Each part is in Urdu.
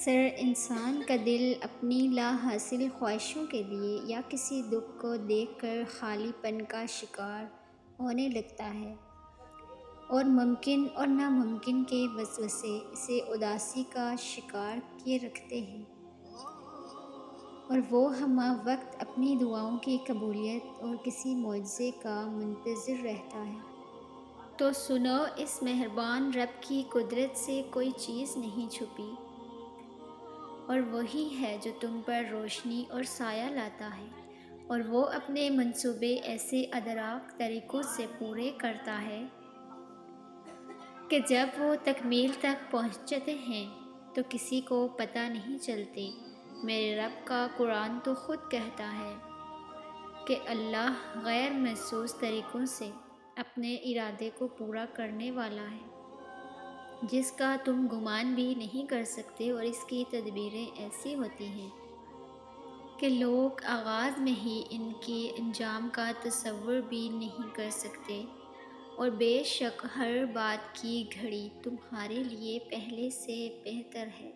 اکثر انسان کا دل اپنی لا حاصل خواہشوں کے لیے یا کسی دکھ کو دیکھ کر خالی پن کا شکار ہونے لگتا ہے، اور ممکن اور ناممکن کے وسوسے اسے اداسی کا شکار کیے رکھتے ہیں، اور وہ ہمہ وقت اپنی دعاؤں کی قبولیت اور کسی معجزے کا منتظر رہتا ہے۔ تو سنو، اس مہربان رب کی قدرت سے کوئی چیز نہیں چھپی، اور وہی ہے جو تم پر روشنی اور سایہ لاتا ہے، اور وہ اپنے منصوبے ایسے ادراک طریقوں سے پورے کرتا ہے کہ جب وہ تکمیل تک پہنچتے ہیں تو کسی کو پتہ نہیں چلتے۔ میرے رب کا قرآن تو خود کہتا ہے کہ اللہ غیر محسوس طریقوں سے اپنے ارادے کو پورا کرنے والا ہے، جس کا تم گمان بھی نہیں کر سکتے، اور اس کی تدبیریں ایسی ہوتی ہیں کہ لوگ آغاز میں ہی ان کے انجام کا تصور بھی نہیں کر سکتے، اور بے شک ہر بات کی گھڑی تمہارے لیے پہلے سے بہتر ہے۔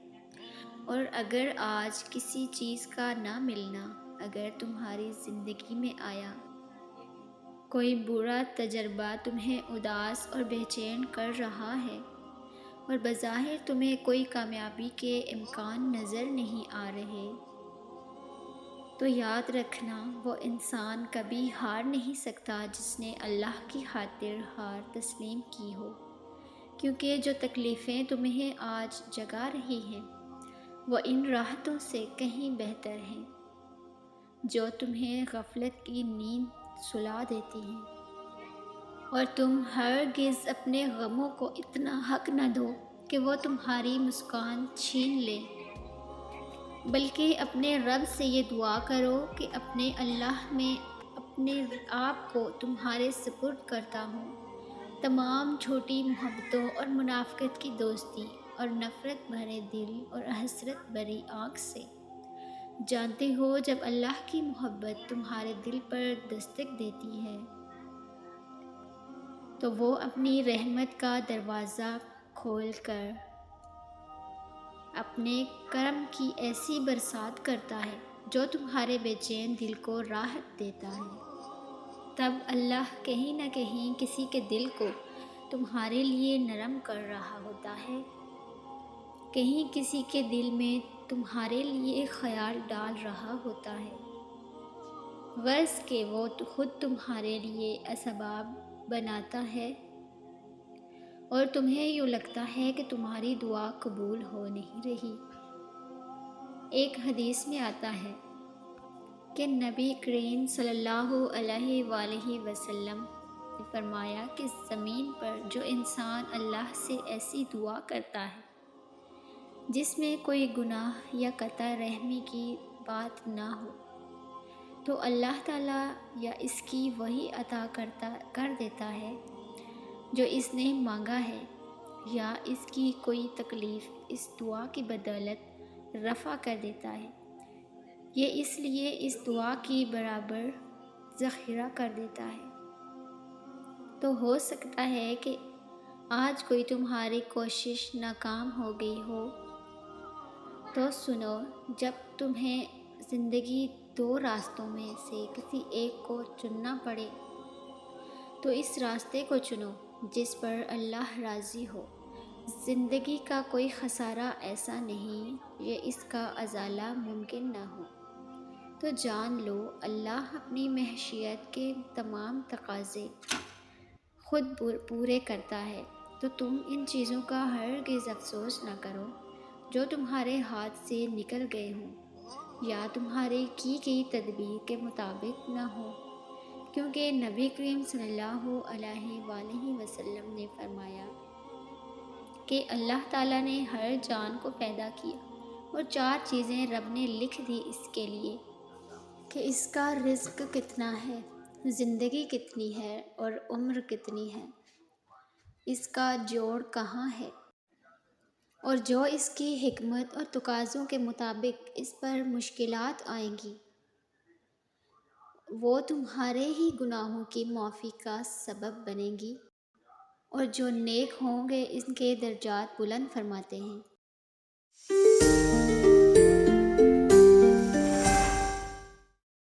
اور اگر آج کسی چیز کا نہ ملنا اگر تمہاری زندگی میں آیا، کوئی برا تجربہ تمہیں اداس اور بے چین کر رہا ہے، اور بظاہر تمہیں کوئی کامیابی کے امکان نظر نہیں آ رہے، تو یاد رکھنا وہ انسان کبھی ہار نہیں سکتا جس نے اللہ کی خاطر ہار تسلیم کی ہو، کیونکہ جو تکلیفیں تمہیں آج جگا رہی ہیں وہ ان راحتوں سے کہیں بہتر ہیں جو تمہیں غفلت کی نیند سلا دیتی ہیں۔ اور تم ہرگز اپنے غموں کو اتنا حق نہ دو کہ وہ تمہاری مسکان چھین لیں، بلکہ اپنے رب سے یہ دعا کرو کہ اپنے اللہ میں اپنے آپ کو تمہارے سپرد کرتا ہوں، تمام جھوٹی محبتوں اور منافقت کی دوستی اور نفرت بھرے دل اور حسرت بھری آنکھ سے۔ جانتے ہو جب اللہ کی محبت تمہارے دل پر دستک دیتی ہے تو وہ اپنی رحمت کا دروازہ کھول کر اپنے کرم کی ایسی برسات کرتا ہے جو تمہارے بے چین دل کو راحت دیتا ہے۔ تب اللہ کہیں نہ کہیں کسی کے دل کو تمہارے لیے نرم کر رہا ہوتا ہے، کہیں کسی کے دل میں تمہارے لیے خیال ڈال رہا ہوتا ہے، غرض کہ وہ خود تمہارے لیے اسباب بناتا ہے، اور تمہیں یوں لگتا ہے کہ تمہاری دعا قبول ہو نہیں رہی۔ ایک حدیث میں آتا ہے کہ نبی کریم صلی اللہ علیہ وآلہ وسلم نے فرمایا کہ زمین پر جو انسان اللہ سے ایسی دعا کرتا ہے جس میں کوئی گناہ یا قطع رحمی کی بات نہ ہو، تو اللہ تعالیٰ یا اس کی وہی عطا کر دیتا ہے جو اس نے مانگا ہے، یا اس کی کوئی تکلیف اس دعا کی بدولت رفع کر دیتا ہے، یہ اس لیے اس دعا کی برابر ذخیرہ کر دیتا ہے۔ تو ہو سکتا ہے کہ آج کوئی تمہاری کوشش ناکام ہو گئی ہو، تو سنو، جب تمہیں زندگی دو راستوں میں سے کسی ایک کو چننا پڑے تو اس راستے کو چنو جس پر اللہ راضی ہو۔ زندگی کا کوئی خسارہ ایسا نہیں کہ اس کا ازالہ ممکن نہ ہو۔ تو جان لو اللہ اپنی معیشت کے تمام تقاضے خود پورے کرتا ہے، تو تم ان چیزوں کا ہرگز افسوس نہ کرو جو تمہارے ہاتھ سے نکل گئے ہوں یا تمہاری کی گئی تدبیر کے مطابق نہ ہو، کیونکہ نبی کریم صلی اللہ علیہ وآلہ وسلم نے فرمایا کہ اللہ تعالیٰ نے ہر جان کو پیدا کیا اور چار چیزیں رب نے لکھ دی اس کے لیے کہ اس کا رزق کتنا ہے، زندگی کتنی ہے اور عمر کتنی ہے، اس کا جوڑ کہاں ہے، اور جو اس کی حکمت اور تقاضوں کے مطابق اس پر مشکلات آئیں گی وہ تمہارے ہی گناہوں کی معافی کا سبب بنیں گی، اور جو نیک ہوں گے ان کے درجات بلند فرماتے ہیں۔